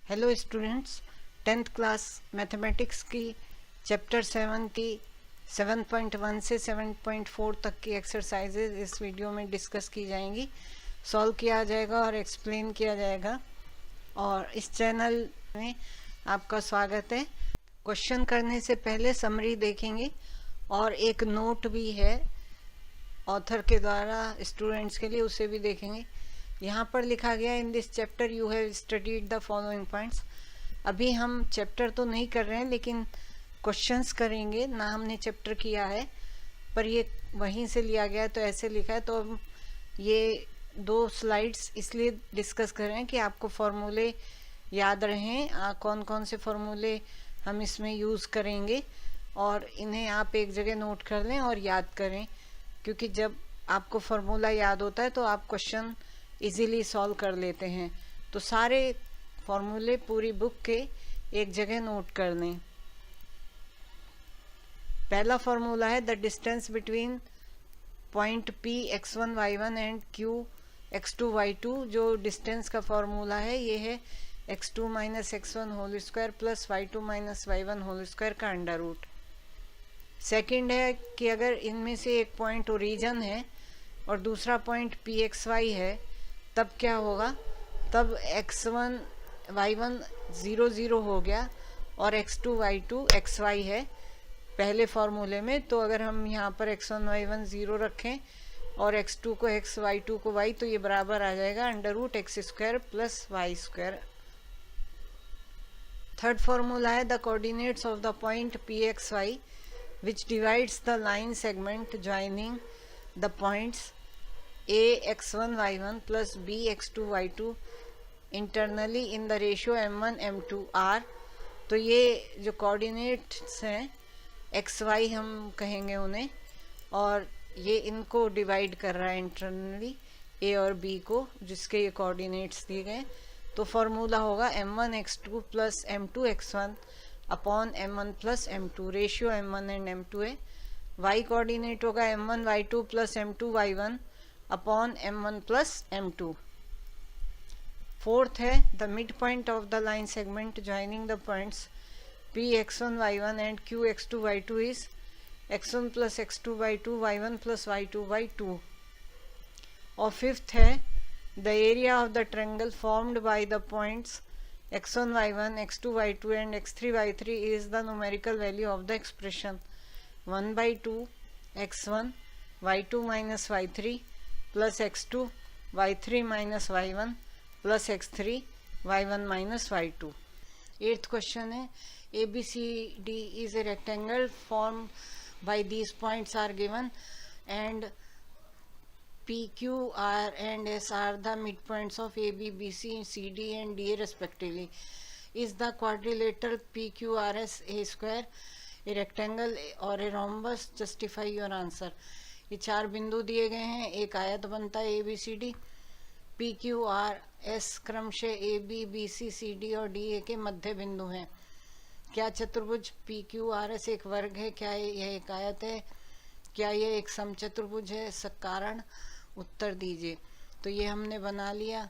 Hello students, 10th class mathematics की chapter 7 की 7.1 से 7.4 तक की एक्सरसाइजेज इस वीडियो में डिस्कस की जाएंगी, सॉल्व किया जाएगा और एक्सप्लेन किया जाएगा। और इस चैनल में आपका स्वागत है। क्वेश्चन करने से पहले समरी देखेंगे और एक नोट भी है ऑथर के द्वारा स्टूडेंट्स के लिए, उसे भी देखेंगे। यहाँ पर लिखा गया in this chapter you have studied the following points. अभी हम चैप्टर तो नहीं कर रहे हैं लेकिन क्वेश्चंस करेंगे ना, हमने चैप्टर किया है पर ये वहीं से लिया गया है तो ऐसे लिखा है। तो हम ये 2 स्लाइड्स इसलिए डिस्कस कर रहे हैं कि आपको फॉर्मूले याद रहें, कौन कौन से फॉर्मूले हम इसमें यूज़ करेंगे और इन्हें आप एक जगह नोट कर लें और याद करें, क्योंकि जब आपको फॉर्मूला याद होता है तो आप क्वेश्चन इजीली सॉल्व कर लेते हैं। तो सारे फॉर्मूले पूरी बुक के एक जगह नोट कर लें। पहला फॉर्मूला है the distance between point P x1 y1 and Q x2 y2। जो डिस्टेंस का फॉर्मूला है ये है x2 minus x1 whole square plus y2 minus y1 whole square का अंडर रूट। सेकेंड है कि अगर इनमें से एक पॉइंट ओरिजिन है और दूसरा पॉइंट PXY है तब क्या होगा, तब x1 y1 0 0 हो गया और x2 y2 xy है पहले फॉर्मूले में। तो अगर हम यहाँ पर x1 y1 0 रखें और x2 को x y2 को y, तो ये बराबर आ जाएगा under root x square plus Y square. Third formula है the coordinates of the point PXY which divides the line segment joining the points A x1 y1 plus B x2 y2 internally in the ratio m1 m2 r। तो ये जो coordinates हैं xy हम कहेंगे उन्हें, और ये इनको डिवाइड कर रहा है इंटरनली A और B को, जिसके ये कोऑर्डिनेट्स दिए गए। तो फॉर्मूला होगा m1 x2 plus m2 x1 upon m1 plus m2, ratio m1 and m2 है। y कोऑर्डिनेट होगा m1 y2 plus m2 y1 upon m1 plus m2। Fourth है the mid point of the line segment joining the points p x1 y1 and q x2 y2 is x1 plus x2 y2 y1 plus y2 y2। और fifth है the area of the triangle formed by the points x1 y1 x2 y2 and x3 y3 is the numerical value of the expression 1 by 2 x1 y2 minus y3 plus x2 y3 minus y1 plus x3 y1 minus y2। Eighth question है ABCD is a rectangle formed by these points are given and P, Q, R and S are the midpoints of AB, BC, CD and DA respectively. Is the quadrilateral PQRS a square, a rectangle or a rhombus? Justify your answer। ये 4 बिंदु दिए गए हैं, एक आयत बनता है ABCD। PQRS क्रमशः AB, BC, CD और DA के मध्य बिंदु हैं। क्या चतुर्भुज PQRS एक वर्ग है? क्या यह एक आयत है? क्या यह एक समचतुर्भुज है? कारण उत्तर दीजिए। तो ये हमने बना लिया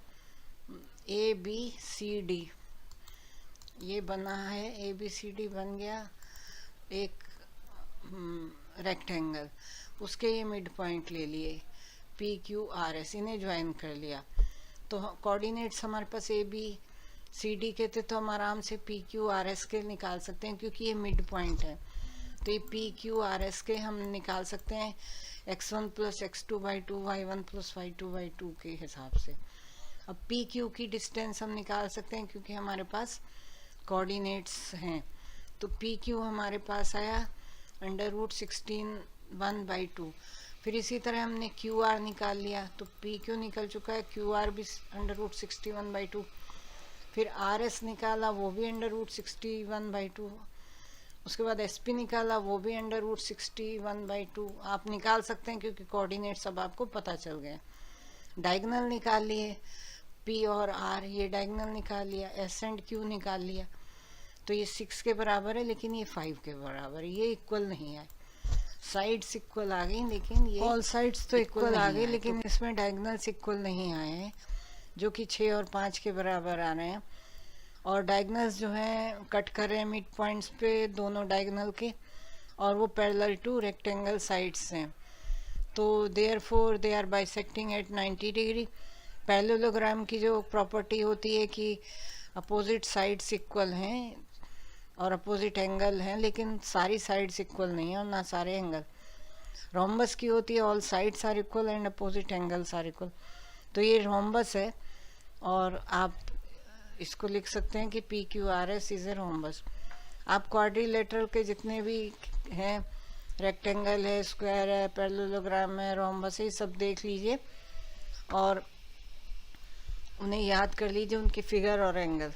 ABCD, ये बना है ABCD, बन गया एक रेक्टेंगल। उसके ये मिड पॉइंट ले लिए PQRS, इन्हें ज्वाइन कर लिया। तो कोऑर्डिनेट्स हमारे पास ABCD के थे तो हम आराम से PQRS के निकाल सकते हैं क्योंकि ये मिड पॉइंट है। तो ये PQRS के हम निकाल सकते हैं x1 plus x2 by 2 y1 plus y2 by 2 के हिसाब से। अब PQ की डिस्टेंस हम निकाल सकते हैं क्योंकि हमारे पास कोऑर्डिनेट्स हैं। तो PQ हमारे पास आया अंडर रूट 16 1 बाई 2। फिर इसी तरह हमने QR निकाल लिया तो PQ निकल चुका है, QR भी अंडर रूट 61 बाई 2। फिर RS निकाला, वो भी अंडर रूट 61 बाई 2। उसके बाद SP निकाला, वो भी अंडर रूट 61 बाई 2। आप निकाल सकते हैं क्योंकि कोऑर्डिनेट सब आपको पता चल गए। डायगोनल निकाल लिए P और R, ये डायगोनल निकाल लिया। S एंड Q निकाल लिया तो ये 6 के बराबर है लेकिन ये 5 के बराबर है, ये इक्वल नहीं है। साइड्स इक्वल आ गई लेकिन ये ऑल साइड्स तो इक्वल आ गई लेकिन इसमें डायगोनल्स इक्वल नहीं आए हैं, जो कि 6 और 5 के बराबर आ रहे हैं। और डायगनल्स जो हैं कट कर रहे हैं मिड पॉइंट्स पे दोनों डायगनल के, और वो पैरेलल टू रेक्टेंगल साइड्स हैं, तो therefore they are bisecting at 90 degree. Parallelogram की जो प्रॉपर्टी होती है कि अपोजिट साइड्स इक्वल हैं और अपोजिट एंगल हैं, लेकिन सारी साइड्स इक्वल नहीं है और ना सारे एंगल। रोम्बस की होती है all sides are equal and opposite angles are equal. तो ये रोम्बस है, और आप इसको लिख सकते हैं कि PQRS इज ए रोम्बस। आप क्वाड्रिलेटरल के जितने भी हैं, रेक्टेंगल है, स्क्वायर है, पैरेललोग्राम है, रोम्बस है, सब देख लीजिए और उन्हें याद कर लीजिए, उनकी फिगर और एंगल।